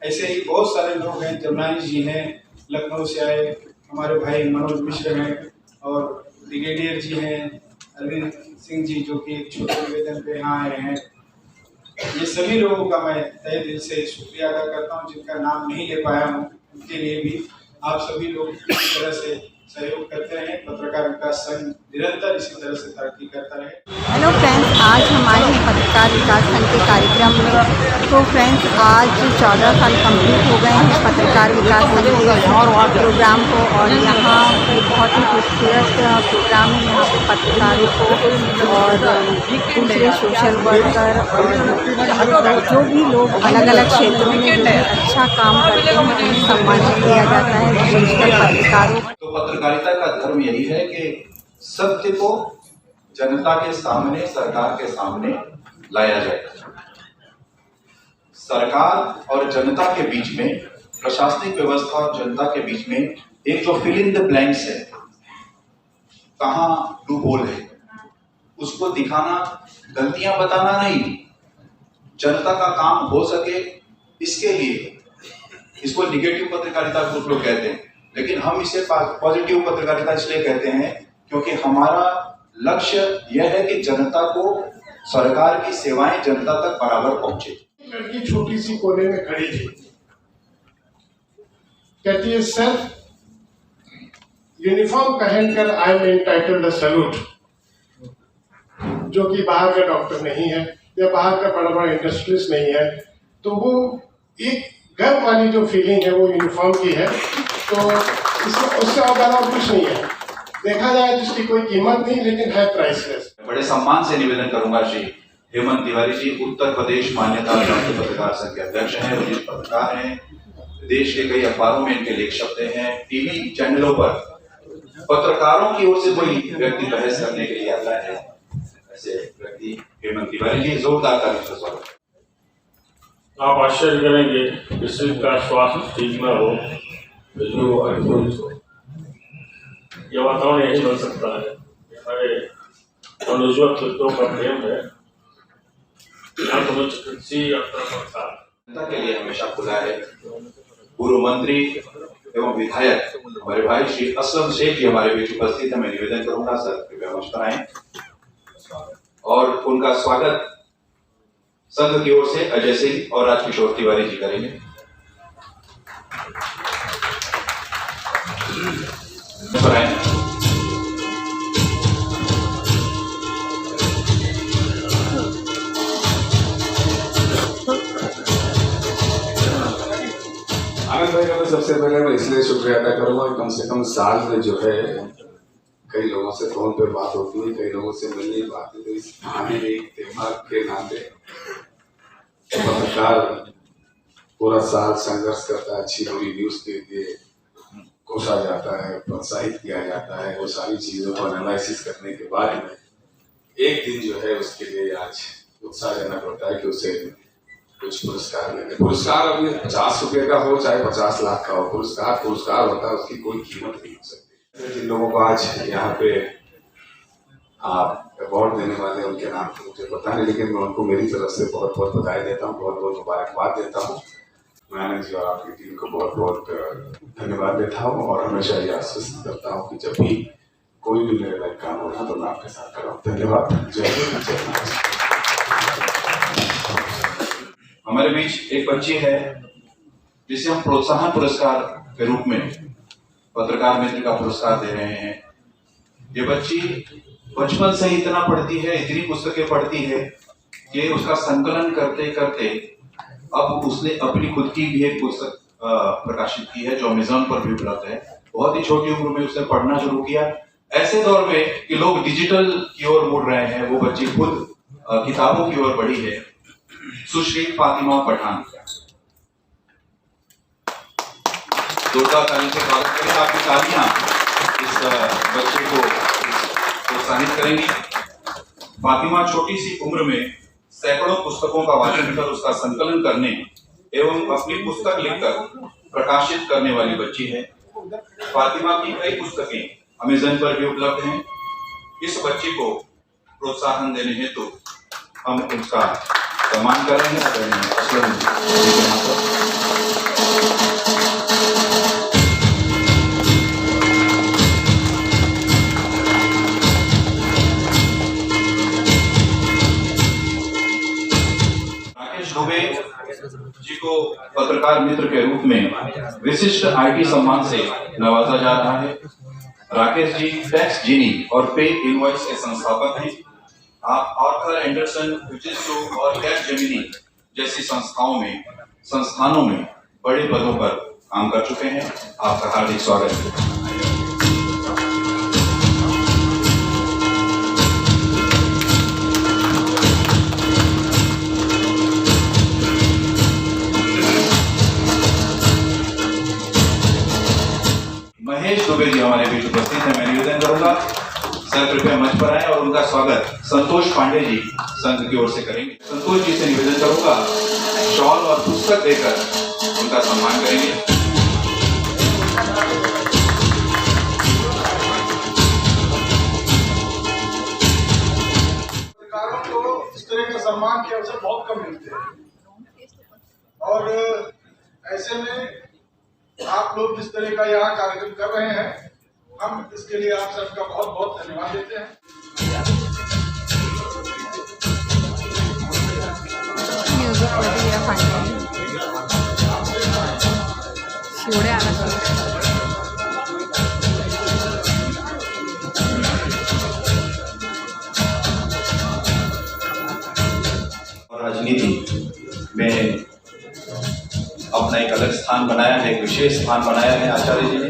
ऐसे ही बहुत सारे लोग हैं। जमनानी जी हैं, लखनऊ से आए, हमारे भाई मनोज मिश्र हैं, और ब्रिगेडियर जी हैं अरविंद सिंह जी, जो कि एक छोटे निवेदन पे यहाँ आए हैं। ये सभी लोगों का मैं तहे दिल से शुक्रिया अदा करता हूँ, जिनका नाम नहीं ले पाया हूँ। उनके लिए भी आप सभी लोग इस तरह से सहयोग करते रहें। पत्रकार विकास संघ निरंतर इसी तरह से तरक्की करता रहे। हेलो फ्रेंड्स, आज हमारे पत्रकार विकास संघ के कार्यक्रम में तो फ्रेंड्स आज 14 साल कंप्लीट हो गए हैं पत्रकार विकास संघ के प्रोग्राम को, और यहाँ बहुत ही खूबसूरत प्रोग्राम है। यहाँ पे पत्रकारों को और दूसरे सोशल वर्कर और जो भी लोग अलग अलग क्षेत्रों में जो अच्छा काम करते हैं उन्हें सम्मानित किया जाता है, विशेषकर पत्रकारों। तो पत्रकारिता का धर्म यही है कि सत्य को जनता के सामने, सरकार के सामने लाया जाए। सरकार और जनता के बीच में, प्रशासनिक व्यवस्था और जनता के बीच में एक जो फिल इन द ब्लैंक्स है, कहाँ लूप होल है, उसको दिखाना, गलतियां बताना नहीं, जनता का काम हो सके इसके लिए, इसको निगेटिव पत्रकारिता कुछ लोग कहते हैं, लेकिन हम इसे पॉजिटिव पत्रकारिता इसलिए कहते हैं क्योंकि हमारा लक्ष्य यह है कि जनता को, सरकार की सेवाएं जनता तक बराबर पहुंचे। लड़की छोटी सी कोने में खड़ी थी, कहती है सर यूनिफॉर्म पहनकर I am entitled a salute. जो कि बाहर का डॉक्टर नहीं है या बाहर का बड़ा बड़ा इंडस्ट्रियलिस्ट नहीं है, तो वो एक गर्व वाली जो फीलिंग है वो यूनिफॉर्म की है। तो उससे और ज्यादा कुछ नहीं है। देखा जाए तो इसकी कोई कीमत नहीं, लेकिन है प्राइसलेस। बड़े सम्मान से निवेदन करूंगा श्री हेमंत तिवारी जी, उत्तर प्रदेश मान्यता प्राप्त पत्रकार संघ के अध्यक्ष हैं, वरिष्ठ पत्रकार हैं, देश के कई अखबारों में इनके लेख छपते हैं, टीवी चैनलों पर पत्रकारों की ओर से कोई व्यक्ति बहस करने के लिए आता है, ऐसे व्यक्ति हेमंत तिवारी जी, जोरदार तालियों से स्वागत। आप आश्चर्य करेंगे किसी का स्वास्थ्य ठीक न हो, जो अद्भुत यह वातावरण यही बन सकता है। हमारे अनुज्वल का प्रेम है, यहाँ तुम्हें चिकित्सीय यात्रा पड़ता जनता के लिए हमेशा खुला है। पूर्व मंत्री एवं विधायक हमारे भाई श्री असलम शेख जी हमारे बीच उपस्थित है। मैं निवेदन करूंगा सर कृपया मंच पर आएं और उनका स्वागत संघ की ओर से अजय सिंह और राजकिशोर तिवारी जी करेंगे। आनंद भाई का तो सबसे पहले मैं इसलिए शुक्रिया अदा करूंगा, कम से कम साल में जो है कई लोगों से फोन पे बात होती है, कई लोगों से मिलने की बात है, तो इस बहाने एक त्योहार के नाते पत्रकार पूरा साल संघर्ष करता है, अच्छी बुरी न्यूज के लिए कोसा जाता है, प्रोत्साहित किया जाता है। वो सारी चीजों को एनालिसिस करने के बाद में एक दिन जो है उसके लिए आज उत्साहजनक होता है कि उसे कुछ पुरस्कार मिले। पुरस्कार अभी 50 रुपये का हो चाहे 50 लाख का हो, पुरस्कार होता है, उसकी कोई कीमत नहीं हो सकती। जिन लोगों को आज यहाँ पे आप अवार्ड देने वाले उनके नाम तो मुझे पता नहीं, लेकिन मैं उनको मेरी तरफ से बहुत बहुत बधाई देता हूँ, बहुत बहुत मुबारकबाद देता हूँ। मैं आनंद जी और आपकी टीम को बहुत बहुत धन्यवाद देता हूँ और हमेशा ये आश्वस्त करता हूँ कि जब भी कोई भी मेरे लायक काम होना तो मैं आपके साथ खड़ा हूँ। धन्यवाद। जय हिंद, जय भारत। हमारे बीच एक बच्ची है जिसे हम प्रोत्साहन पुरस्कार के रूप में पत्रकार मित्र का पुरस्कार दे रहे हैं। ये बच्ची बचपन से इतना पढ़ती है, इतनी पुस्तकें पढ़ती है कि उसका संकलन करते करते अब उसने अपनी खुद की भी एक पुस्तक प्रकाशित की है जो अमेज़न पर भी उपलब्ध है। बहुत ही छोटी उम्र में उसने पढ़ना शुरू किया। ऐसे दौर में कि लोग डिजिटल की ओर मुड़ रहे हैं, वो बच्ची खुद किताबों की ओर बढ़ी है। सुश्री फातिमा पठान, जोरदार तालियों से स्वागत करें। आपकी तालियां इस बच्चे को प्रोत्साहित करेंगी। फातिमा छोटी सी उम्र में सैकड़ों पुस्तकों का वाचन कर उसका संकलन करने एवं अपनी पुस्तक लिखकर प्रकाशित करने वाली बच्ची है। फातिमा की कई पुस्तकें अमेज़न पर भी उपलब्ध हैं। इस बच्ची को प्रोत्साहन देने हेतु हम उसका सम्मान करेंगे। को पत्रकार मित्र के रूप में विशिष्ट आईटी सम्मान से नवाजा जा रहा है। राकेश जी टैक्स जीनी और पे इनवॉइस के संस्थापक हैं। आप ऑर्थर एंडरसन, फिजिस्टो और कैपजेमिनी जैसी संस्थानों में बड़े पदों पर काम कर चुके हैं। आपका हार्दिक स्वागत है। महेश दुबे जी हमारे बीच उपस्थित हैं। मैं निवेदन करूंगा सर कृपया मंच पर आए और उनका स्वागत संतोष पांडे जी संघ की ओर से करेंगे। संतोष जी से निवेदन करूंगा शॉल और पुस्तक देकर उनका सम्मान करेंगे। पत्रकारों को इस तरह का सम्मान के अवसर बहुत कम मिलते हैं और ऐसे में आप लोग जिस तरह का यहाँ कार्यक्रम कर रहे हैं, हम इसके लिए आप सबका बहुत बहुत धन्यवाद देते हैं। म्युझिक मध्ये या फायनल शिवडे आला राजनीति में अपना एक अलग स्थान बनाया है, एक विशेष स्थान बनाया है आचार्य जी ने,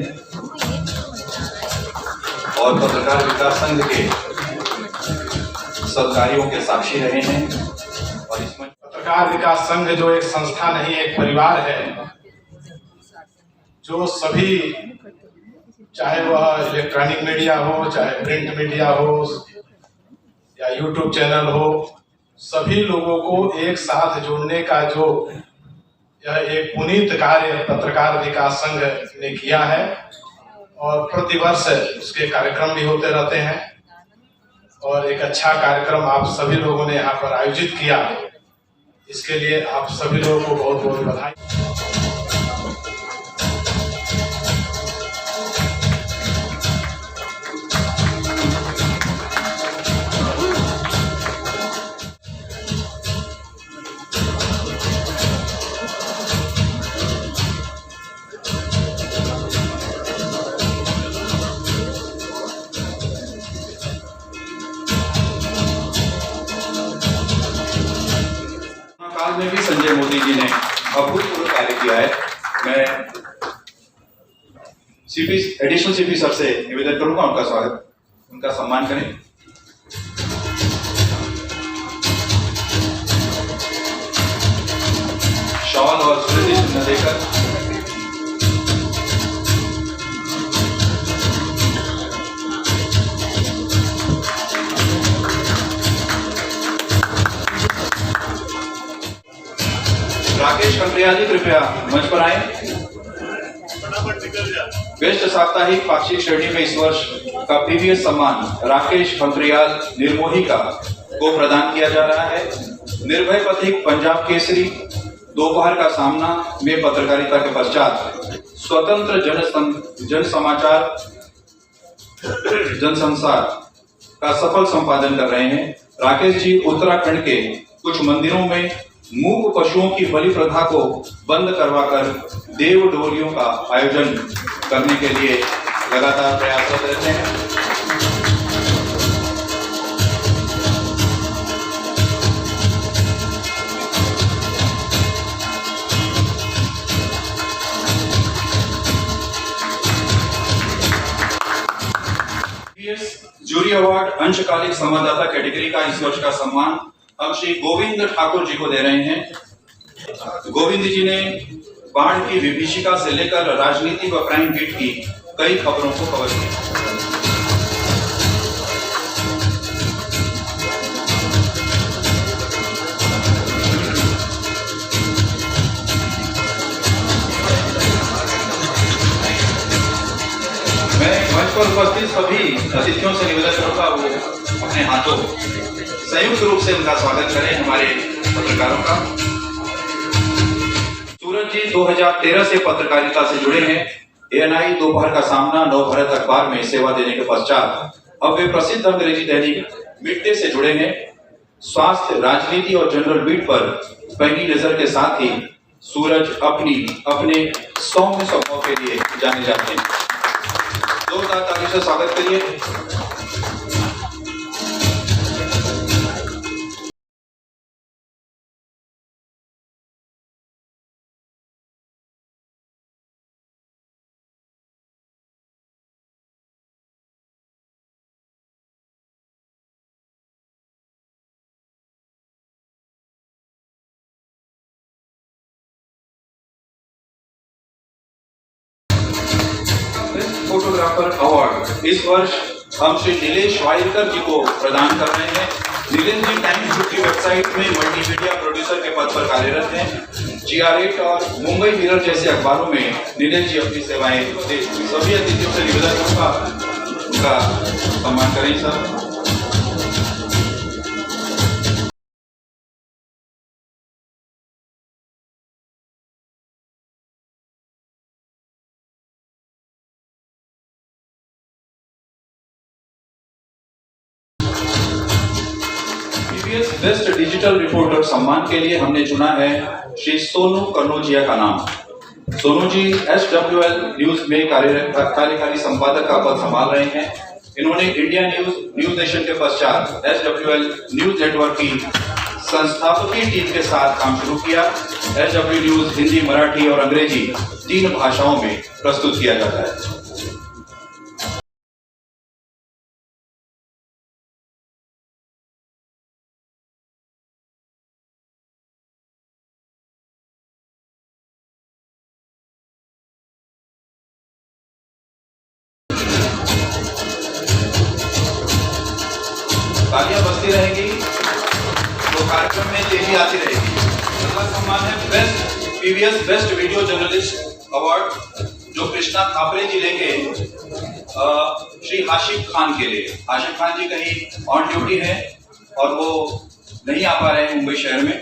और पत्रकार विकास संघ के सत्कार्यों के साक्षी रहे हैं। और इसमें पत्रकार विकास संघ जो एक संस्था नहीं, एक परिवार है, जो सभी, चाहे वह इलेक्ट्रॉनिक मीडिया हो, चाहे प्रिंट मीडिया हो या यूट्यूब चैनल हो, सभी लोगों को एक साथ जोड़ने का जो यह एक पुनीत कार्य पत्रकार विकास संघ ने किया है और प्रतिवर्ष उसके कार्यक्रम भी होते रहते हैं और एक अच्छा कार्यक्रम आप सभी लोगों ने यहाँ पर आयोजित किया, इसके लिए आप सभी लोगों को बहुत बहुत बधाई। काल में भी संजय मोदी जी ने अभूतपूर्व कार्य किया है। मैं एडिशनल सीपी सर से निवेदन करूंगा उनका स्वागत, उनका सम्मान करें। शॉल और स्मृति चिन्ह देकर राकेश कंकरियाल जी कृपया मंच पर आए। बेस्ट साप्ताहिक पाक्षिक श्रेणी में इस वर्ष का पीवीएस सम्मान राकेश कंकरियाल निर्मोही को प्रदान किया जा रहा है। निर्भय पथिक, पंजाब केसरी, दोपहर का सामना में पत्रकारिता के पश्चात स्वतंत्र जन समाचार जनसंसार का सफल संपादन कर रहे हैं। राकेश जी उत्तराखंड के कुछ मंदिरों में मूक पशुओं की बलि प्रथा को बंद करवाकर देव डोलियों का आयोजन करने के लिए लगातार प्रयासरत रहते हैं। जूरी अवार्ड अंशकालिक संवाददाता कैटेगरी का इस वर्ष का सम्मान हम श्री गोविंद ठाकुर जी को दे रहे हैं। गोविंद जी ने बाढ़ की विभीषिका से लेकर राजनीति व क्राइम बीट की कई खबरों को कवर किया। मैं मंच पर उपस्थित सभी अतिथियों से निवेदन करूंगा वो अपने हाथों संयुक्त रूप से उनका स्वागत करें हमारे पत्रकारों का। सूरज जी 2013 से पत्रकारिता से जुड़े हैं। एएनआई, दोपहर का सामना, नवभारत अखबार में सेवा देने के पश्चात अब वे प्रसिद्ध अंग्रेजी दैनिक मिड डे से जुड़े हैं। स्वास्थ्य, राजनीति और जनरल बीट पर पैनी नजर के साथ ही सूरज अपने सौम्य स्वभाव के लिए जाने जाते हैं। जोरदार ताली से स्वागत करिए। फोटोग्राफर अवार्ड इस वर्ष हम श्री नीलेश वाइलकर जी को प्रदान कर रहे हैं। नीलेश जी टाइम्स ग्रुप की वेबसाइट में मल्टीमीडिया प्रोड्यूसर के पद पर कार्यरत हैं। GR8 और मुंबई मिरर जैसे अखबारों में नीलेश जी अपनी सेवाएं दे चुके। सभी अतिथियों से निवेदन करूंगा उनका सम्मान करें sir. PBS best digital reporter सम्मान के लिए हमने चुना है श्री सोनू कन्नौजिया का नाम। सोनू जी SWL न्यूज में कार्यकारी संपादक का पद संभाल रहे हैं। इन्होंने इंडिया न्यूज नेशन के पश्चात SWL न्यूज नेटवर्क की संस्थापकीय टीम के साथ काम शुरू किया। SW न्यूज हिंदी, मराठी और अंग्रेजी 3 भाषाओं में प्रस्तुत किया जाता है। तालियां बजती रहेगी तो कार्यक्रम में तेजी आती रहेगी। अगला सम्मान है PBS best video journalist award, जो कृष्णा खापरे जिले के श्री आशिफ खान के लिए। आशिफ खान जी कहीं ऑन ड्यूटी है और वो नहीं आ पा रहे हैं मुंबई शहर में।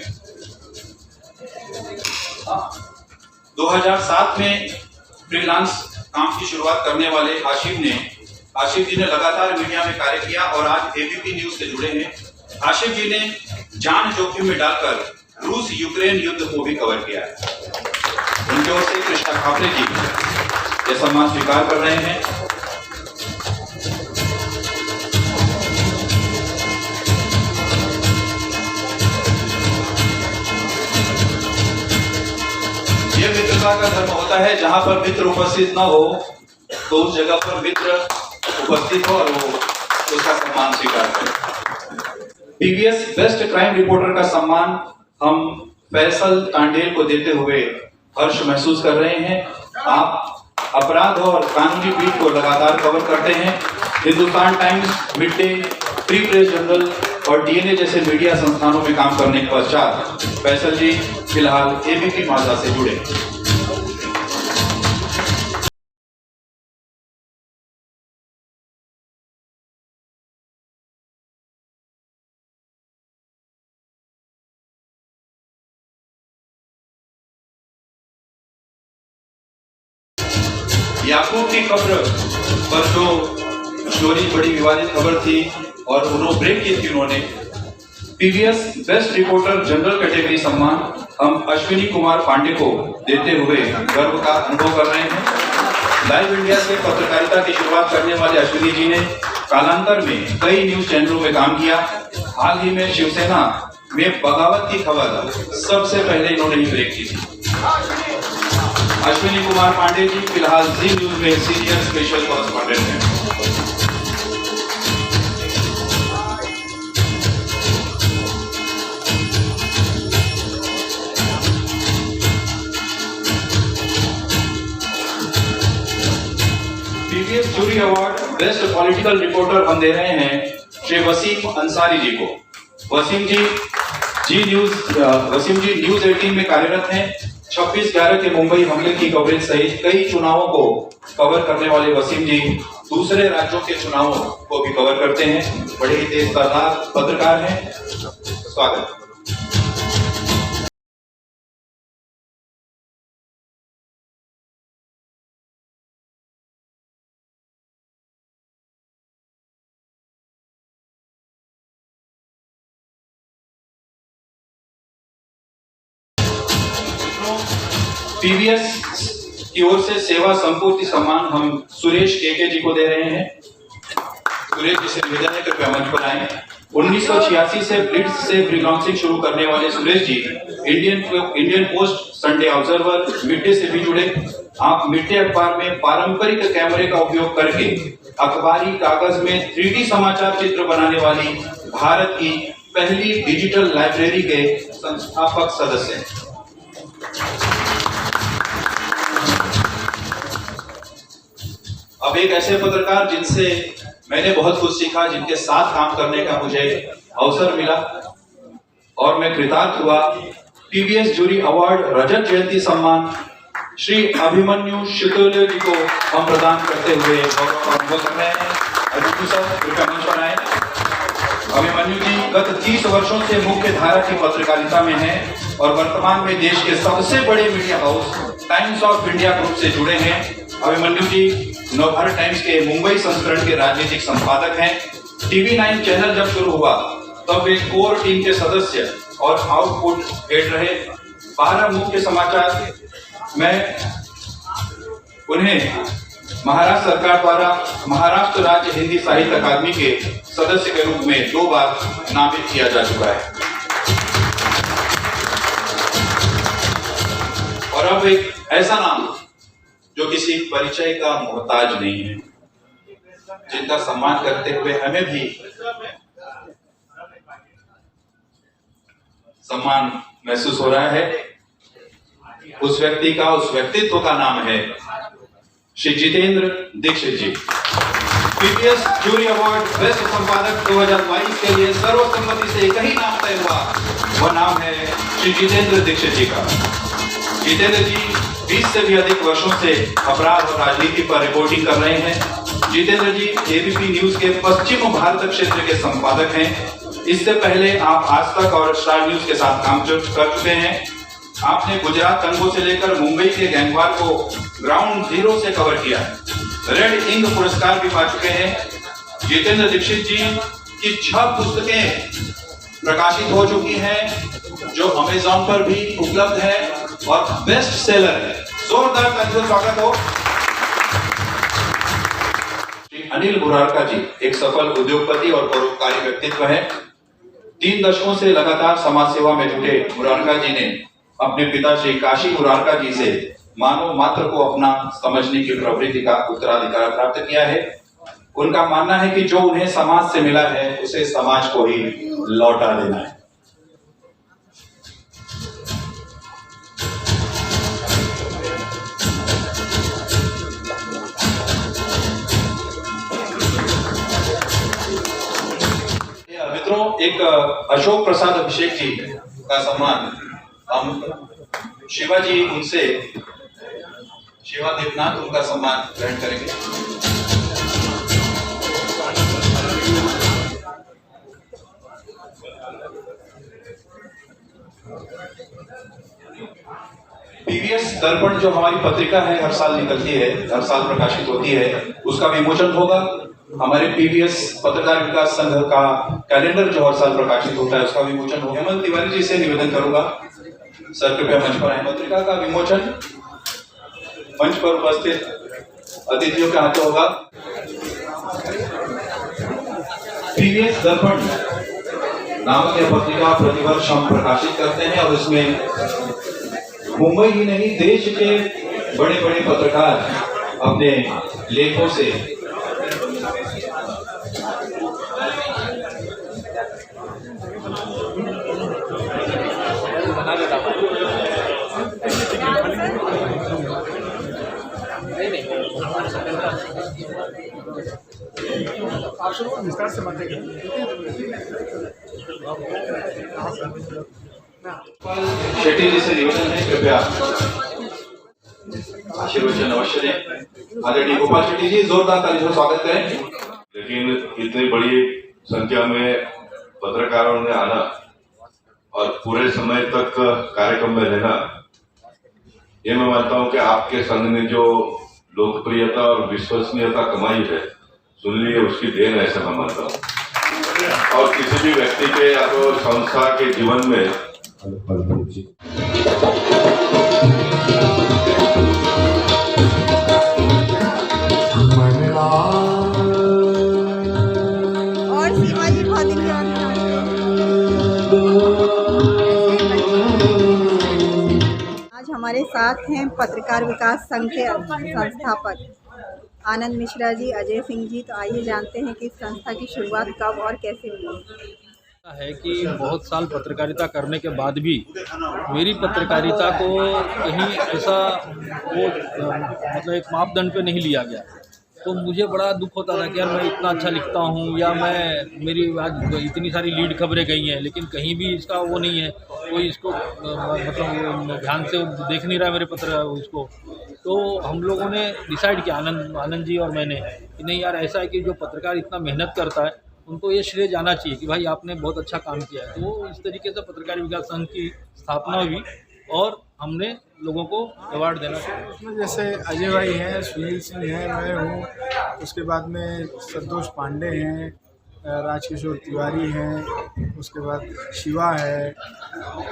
2007 में फ्रीलांस काम की शुरुआत करने वाले आशिफ जी ने लगातार मीडिया में कार्य किया और आज ABP न्यूज से जुड़े हैं। आशिफ जी ने जान जोखिम में डालकर रूस यूक्रेन युद्ध को भी कवर किया है। उनकी ओर से कृष्णा खापरे जी ये सम्मान स्वीकार कर रहे हैं। ये मित्रता का धर्म होता है, जहां पर मित्र उपस्थित न हो तो उस जगह पर मित्र उपस्थित हो और वो उसका सम्मान स्वीकार करें। PBS बेस्ट क्राइम रिपोर्टर का सम्मान हम फैसल तांडेल को देते हुए हर्ष महसूस कर रहे हैं। आप अपराध और कानूनी पीठ को लगातार कवर करते हैं। Hindustan times, mid day, free press journal और DNA जैसे मीडिया संस्थानों में काम करने के पश्चात फैसल जी फिलहाल ABP माजा से जुड़े। याकूब की खबर पर जो स्टोरी बड़ी विवादित खबर थी और उन्होंने ब्रेक की थी, उन्होंने PBS best reporter general category सम्मान हम अश्विनी कुमार पांडे को देते हुए गर्व का अनुभव कर रहे हैं। लाइव इंडिया से पत्रकारिता की शुरुआत करने वाले अश्विनी जी ने कालांतर में कई न्यूज चैनलों में काम किया। हाल ही में शिवसेना में बगावत की खबर सबसे पहले इन्होंने ही ब्रेक की थी। अश्विनी कुमार पांडे जी फिलहाल जी न्यूज में सीनियर स्पेशल कॉरेस्पॉन्डेंट हैं। PBS jury award best political reporter हम दे रहे हैं श्री वसीम अंसारी जी को। वसीम जी न्यूज 18 में कार्यरत हैं। 26/11 के मुंबई हमले की कवरेज सहित कई चुनावों को कवर करने वाले वसीम जी दूसरे राज्यों के चुनावों को भी कवर करते हैं। बड़े ही तेज तर्रार पत्रकार हैं। स्वागत। पीवीएस की ओर से सेवा संपूर्ति सम्मान हम सुरेश केके जी को दे रहे हैं। सुरेश जी से निवेदन है कृपया मंच पर आए। 1986 से ब्लिट्ज से फ्रीलांसिंग शुरू करने वाले Suresh ji Indian Post, Sunday Observer, Mid Day से भी जुड़े। आप मिड डे अखबार में पारंपरिक कैमरे का उपयोग करके अखबारी कागज में 3D समाचार चित्र बनाने वाली भारत की पहली डिजिटल लाइब्रेरी के संस्थापक सदस्य हैं। अब एक ऐसे पत्रकार जिनसे मैंने बहुत कुछ सीखा, जिनके साथ काम करने का मुझे अवसर मिला और मैं कृतार्थ हुआ। पीबीएस जूरी अवार्ड रजत जयंती सम्मान श्री अभिमन्यु शितोले जी को हम प्रदान करते हुए गौरव अनुभव कर रहे हैं। अभिमन्यु सर कृपया मंच पर आए। अभिमन्यु जी गत 30 वर्षों से मुख्य धारा की पत्रकारिता में हैं और वर्तमान में देश के सबसे बड़े media house times of India group से जुड़े हैं। अभिमन्यु जी नवभारत टाइम्स के मुंबई संस्करण के राजनीतिक संपादक हैं। टीवी 9 चैनल जब शुरू हुआ तब वे कोर टीम के सदस्य और आउटपुट हेड रहे। 12 मुख्य समाचार में उन्हें महाराष्ट्र सरकार द्वारा महाराष्ट्र राज्य हिंदी साहित्य अकादमी के सदस्य के रूप में 2 बार नामित किया जा चुका है। और अब एक ऐसा नाम जो किसी परिचय का मोहताज नहीं है, जिनका सम्मान करते हुए हमें भी सम्मान महसूस हो रहा है। उस व्यक्ति का, उस व्यक्तित्व का नाम है श्री जितेंद्र दीक्षित जी। पीबीएस जूरी अवार्ड बेस्ट संपादक 2022 के लिए सर्वसम्मति से एक ही नाम तय हुआ, वह नाम है श्री जितेंद्र दीक्षित जी का। जितेंद्र जी 20 से भी अधिक वर्षों से अपराध और राजनीति पर रिपोर्टिंग कर रहे हैं। जितेंद्र जी एबीपी न्यूज के पश्चिम भारत क्षेत्र के संपादक हैं। इससे पहले आप आज तक और स्टार न्यूज के साथ काम कर चुके हैं। आपने गुजरात दंगों से लेकर मुंबई के गैंगवार को ग्राउंड जीरो से कवर किया है। रेड इंक पुरस्कार भी पा चुके हैं। जितेंद्र दीक्षित जी की 6 पुस्तकें प्रकाशित हो चुकी हैं, जो अमेज़न पर भी उपलब्ध है और बेस्ट सेलर है। जोरदार तालियों से स्वागत हो। श्री अनिल मुरारका जी एक सफल उद्योगपति और परोपकारी व्यक्तित्व है। 3 दशकों से लगातार समाज सेवा में जुटे मुरारका जी ने अपने पिता श्री काशी मुरारका जी से मानव मात्र को अपना समझने की प्रवृत्ति का उत्तराधिकार प्राप्त किया है। उनका मानना है कि जो उन्हें समाज से मिला है उसे समाज को ही लौटा देना है। मित्रों, एक अशोक प्रसाद अभिषेक जी का सम्मान हम शिवाजी उनसे शिवा देवनाथ उनका सम्मान ग्रहण करेंगे। पीबीएस दर्पण जो हमारी पत्रिका है, हर साल निकलती है, हर साल प्रकाशित होती है, उसका विमोचन होगा। हमारे पीबीएस पत्रकार विकास संघ का कैलेंडर जो हर साल प्रकाशित होता है, उसका विमोचन होगा। हेमंत तिवारी जी से निवेदन करूंगा, सर कृपया मंच पर आए। पत्रिका का विमोचन मंच पर उपस्थित अतिथियों के हाथों होगा। पीबीएस दर्पण नामक यह पत्रिका प्रतिवर्ष हम प्रकाशित करते हैं और इसमें मुंबई ही नहीं देश के बड़े बड़े पत्रकार अपने लेखों से विस्तार से बातें शेट्टी जी से निवेदन है, कृपया आशीर्वचन अवश्य दें। आदरणीय गोपाल शेट्टी जी, जोरदार ताली से स्वागत करें। लेकिन इतनी बड़ी संख्या में पत्रकारों ने आना और पूरे समय तक कार्यक्रम में रहना, ये मैं मानता हूं कि आपके संघ ने जो लोकप्रियता और विश्वसनीयता कमाई है, सुन ली है, उसकी देन है, ऐसा मैं मानता हूं। और किसी भी व्यक्ति के या तो संस्था के जीवन में साथ हैं पत्रकार विकास संघ के संस्थापक आनंद मिश्रा जी, अजय सिंह जी। तो आइए जानते हैं कि इस संस्था की शुरुआत कब और कैसे हुई है कि बहुत साल पत्रकारिता करने के बाद भी मेरी पत्रकारिता को कहीं ऐसा वो मतलब एक मापदंड पे नहीं लिया गया। तो मुझे बड़ा दुख होता था कि यार मैं इतना अच्छा लिखता हूँ या मेरी आज इतनी सारी लीड खबरें गई हैं, लेकिन कहीं भी इसका वो नहीं है, कोई इसको मतलब ध्यान से देख नहीं रहा मेरे पत्र उसको। तो हम लोगों ने डिसाइड किया, आनंद जी और मैंने, कि नहीं यार ऐसा है कि जो पत्रकार इतना मेहनत करता है उनको ये श्रेय जाना चाहिए कि भाई आपने बहुत अच्छा काम किया है। तो इस तरीके से पत्रकार विकास संघ की स्थापना हुई और हमने लोगों को अवार्ड देना चाहिए। उसमें जैसे अजय भाई हैं, सुनील सिंह हैं, मैं हूँ, उसके बाद में संतोष पांडे हैं, राजकिशोर तिवारी हैं, उसके बाद शिवा है,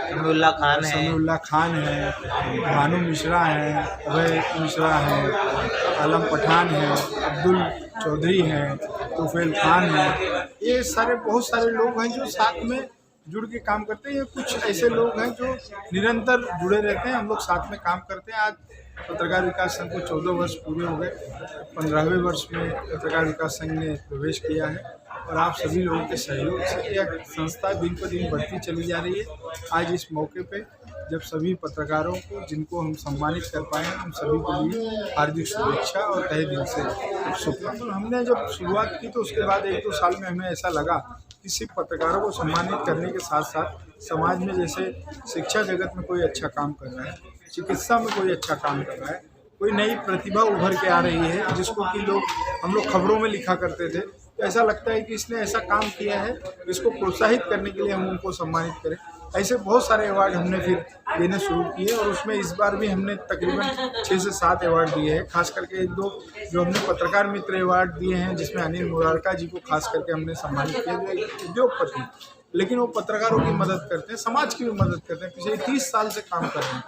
समीउल्लाह खान है, भानु मिश्रा हैं, अभय मिश्रा हैं, आलम पठान हैं, अब्दुल चौधरी हैं, तोफेल खान हैं। ये सारे बहुत सारे लोग हैं जो साथ में जुड़ के काम करते हैं। ये कुछ ऐसे लोग हैं जो निरंतर जुड़े रहते हैं, हम लोग साथ में काम करते हैं। आज पत्रकार विकास संघ को 14 वर्ष पूरे हो गए। 15वें वर्ष में पत्रकार विकास संघ ने प्रवेश किया है और आप सभी लोगों के सहयोग से यह संस्था दिन पर दिन बढ़ती चली जा रही है। आज इस मौके पे जब सभी पत्रकारों को, जिनको हम सम्मानित कर पाए हैं, उन सभी के लिए हार्दिक शुभेच्छा और तहे दिल से शुभकामनाएं। हमने जब शुरुआत की तो उसके बाद 1-2 साल में हमें ऐसा लगा कि सिर्फ पत्रकारों को सम्मानित करने के साथ साथ समाज में, जैसे शिक्षा जगत में कोई अच्छा काम कर रहा है, चिकित्सा में कोई अच्छा काम कर रहा है, कोई नई प्रतिभा उभर के आ रही है जिसको कि हम लोग खबरों में लिखा करते थे, तो ऐसा लगता है कि इसने ऐसा काम किया है, इसको प्रोत्साहित करने के लिए हम उनको सम्मानित करें। ऐसे बहुत सारे अवार्ड हमने फिर देने शुरू किए और उसमें इस बार भी हमने तकरीबन 6 से 7 अवार्ड दिए हैं। खास करके 1-2 जो हमने पत्रकार मित्र अवार्ड दिए हैं, जिसमें अनिल मुरारका जी को खास करके हमने सम्मानित किया, जो एक उद्योगपति, लेकिन वो पत्रकारों की मदद करते हैं, समाज की भी मदद करते हैं, पिछले 30 साल से काम कर रहे हैं।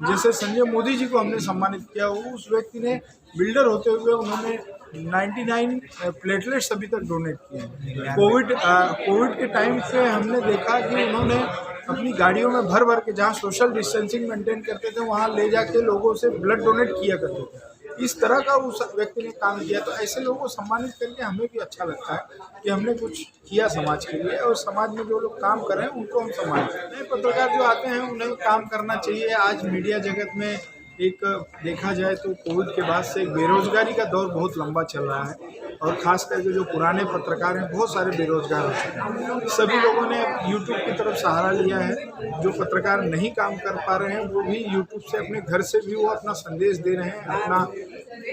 जैसे संजय मोदी जी को हमने सम्मानित किया, उस व्यक्ति ने बिल्डर होते हुए उन्होंने 99 प्लेटलेट्स अभी तक डोनेट किए हैं। कोविड के टाइम पे हमने देखा कि उन्होंने अपनी गाड़ियों में भर भर के, जहाँ सोशल डिस्टेंसिंग मेंटेन करते थे, वहाँ ले जाके लोगों से ब्लड डोनेट किया करते थे। इस तरह का उस व्यक्ति ने काम किया। तो ऐसे लोगों को सम्मानित करके हमें भी अच्छा लगता है कि हमने कुछ किया समाज के लिए, और समाज में जो लोग काम कर रहे हैं उनको हम सम्मानित करते हैं। पत्रकार जो आते हैं उन्हें काम करना चाहिए। आज मीडिया जगत में एक देखा जाए तो कोविड के बाद से एक बेरोजगारी का दौर बहुत लंबा चल रहा है, और ख़ास करके जो पुराने पत्रकार हैं बहुत सारे बेरोजगार हो चुके हैं। सभी लोगों ने यूट्यूब की तरफ सहारा लिया है। जो पत्रकार नहीं काम कर पा रहे हैं वो भी यूट्यूब से, अपने घर से भी वो अपना संदेश दे रहे हैं, अपना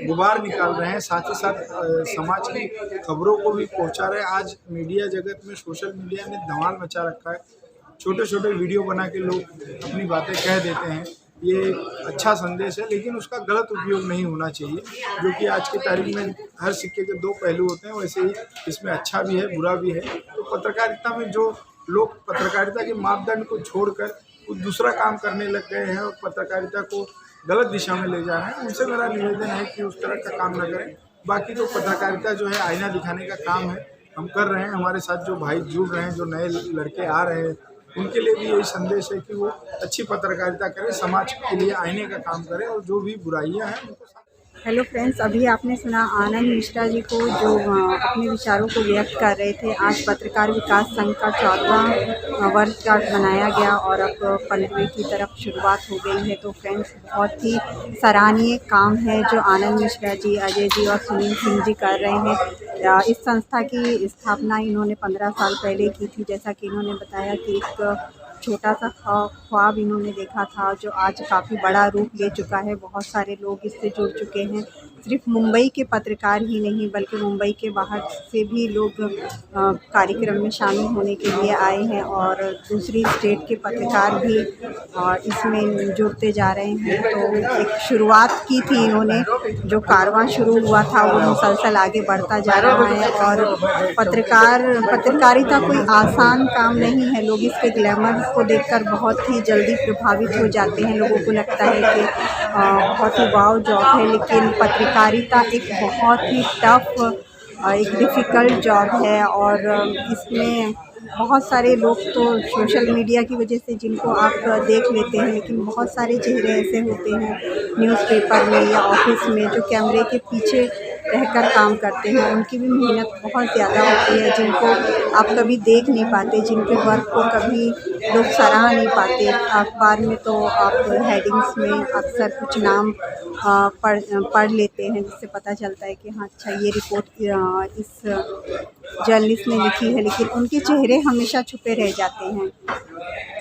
गुबार निकाल रहे हैं, साथ ही साथ समाज की खबरों को भी पहुंचा रहे हैं। आज मीडिया जगत में, सोशल मीडिया ने धमाल मचा रखा है। छोटे छोटे वीडियो बना के लोग अपनी बातें कह देते हैं, ये अच्छा संदेश है, लेकिन उसका गलत उपयोग नहीं होना चाहिए। जो कि आज की तारीख में हर सिक्के के 2 पहलू होते हैं, वैसे ही इसमें अच्छा भी है, बुरा भी है। तो पत्रकारिता में जो लोग पत्रकारिता के मापदंड को छोड़कर कुछ दूसरा काम करने लग गए हैं और पत्रकारिता को गलत दिशा में ले जा रहे हैं, उनसे मेरा निवेदन है कि उस तरह का काम न करें। बाकी जो पत्रकारिता जो है आईना दिखाने का काम है, हम कर रहे हैं। हमारे साथ जो भाई जुड़ रहे हैं, जो नए लड़के आ रहे हैं, उनके लिए भी यही संदेश है कि वो अच्छी पत्रकारिता करें, समाज के लिए आईने का काम करें, और जो भी बुराइयां हैं उनको। हेलो फ्रेंड्स, अभी आपने सुना आनंद मिश्रा जी को जो अपने विचारों को व्यक्त कर रहे थे। आज पत्रकार विकास संघ का 14वां वर्षगांठ मनाया गया और अब 15वें की तरफ शुरुआत हो गई है। तो फ्रेंड्स, बहुत ही सराहनीय काम है जो आनंद मिश्रा जी, अजय जी और सुनील सिंह जी कर रहे हैं। इस संस्था की स्थापना इन्होंने 15 साल पहले की थी। जैसा कि इन्होंने बताया कि एक छोटा सा ख्वाब इन्होंने देखा था जो आज काफ़ी बड़ा रूप ले चुका है। बहुत सारे लोग इससे जुड़ चुके हैं। सिर्फ मुंबई के पत्रकार ही नहीं बल्कि मुंबई के बाहर से भी लोग कार्यक्रम में शामिल होने के लिए आए हैं और दूसरी स्टेट के पत्रकार भी इसमें जुड़ते जा रहे हैं। तो एक शुरुआत की थी इन्होंने, जो कारवां शुरू हुआ था वो मुसलसल आगे बढ़ता जा रहा है। और पत्रकारिता कोई आसान काम नहीं है। लोग इसके ग्लैमर को देखकर बहुत ही जल्दी प्रभावित हो जाते हैं। लोगों को लगता है कि बहुत ही वाव जॉब है, लेकिन पत्रकारिता एक बहुत ही टफ, एक डिफ़िकल्ट जॉब है और इसमें बहुत सारे लोग तो सोशल मीडिया की वजह से जिनको आप देख लेते हैं, लेकिन बहुत सारे चेहरे ऐसे होते हैं न्यूज़पेपर में या ऑफिस में जो कैमरे के पीछे रहकर काम करते हैं। उनकी भी मेहनत बहुत ज़्यादा होती है, जिनको आप कभी देख नहीं पाते, जिनके वर्क को कभी लोग सराह नहीं पाते। अखबार में तो आप हेडिंग्स में अक्सर कुछ नाम पढ़ लेते हैं, जिससे पता चलता है कि हाँ अच्छा ये रिपोर्ट इस जर्नलिस्ट ने लिखी है, लेकिन उनके चेहरे हमेशा छुपे रह जाते हैं।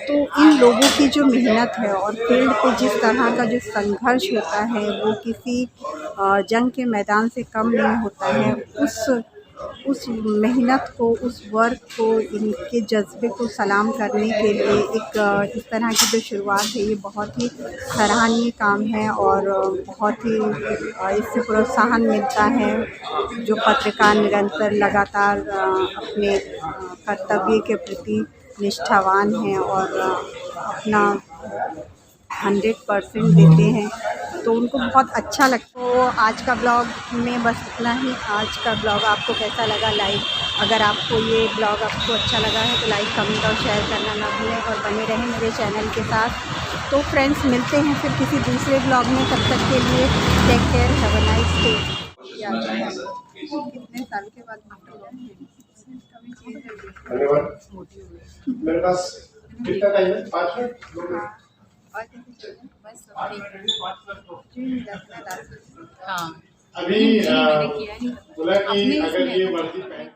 तो इन लोगों की जो मेहनत है और फील्ड पे जिस तरह का जो संघर्ष होता है वो किसी जंग के मैदान से कम नहीं होता है। उस मेहनत को, उस वर्क को, इनके जज्बे को सलाम करने के लिए एक इस तरह की जो शुरुआत है ये बहुत ही सराहनीय काम है और बहुत ही इससे प्रोत्साहन मिलता है। जो पत्रकार निरंतर लगातार अपने कर्तव्य के प्रति निष्ठावान हैं और अपना 100% देते हैं, तो उनको बहुत अच्छा लगता है। तो आज का ब्लॉग में बस इतना ही। आज का ब्लॉग आपको कैसा लगा अगर आपको ये ब्लॉग आपको अच्छा लगा है तो लाइक, कमेंट और शेयर करना ना भूलें और बने रहें मेरे चैनल के साथ। तो फ्रेंड्स मिलते हैं फिर किसी दूसरे ब्लॉग में, तब तक के लिए take care, have a nice day. कितने साल के बाद धन्यवाद। मेरे पास कितना टाइम है? 5 मिनट? हाँ अभी बोला कि अगर ये वर्दी पहन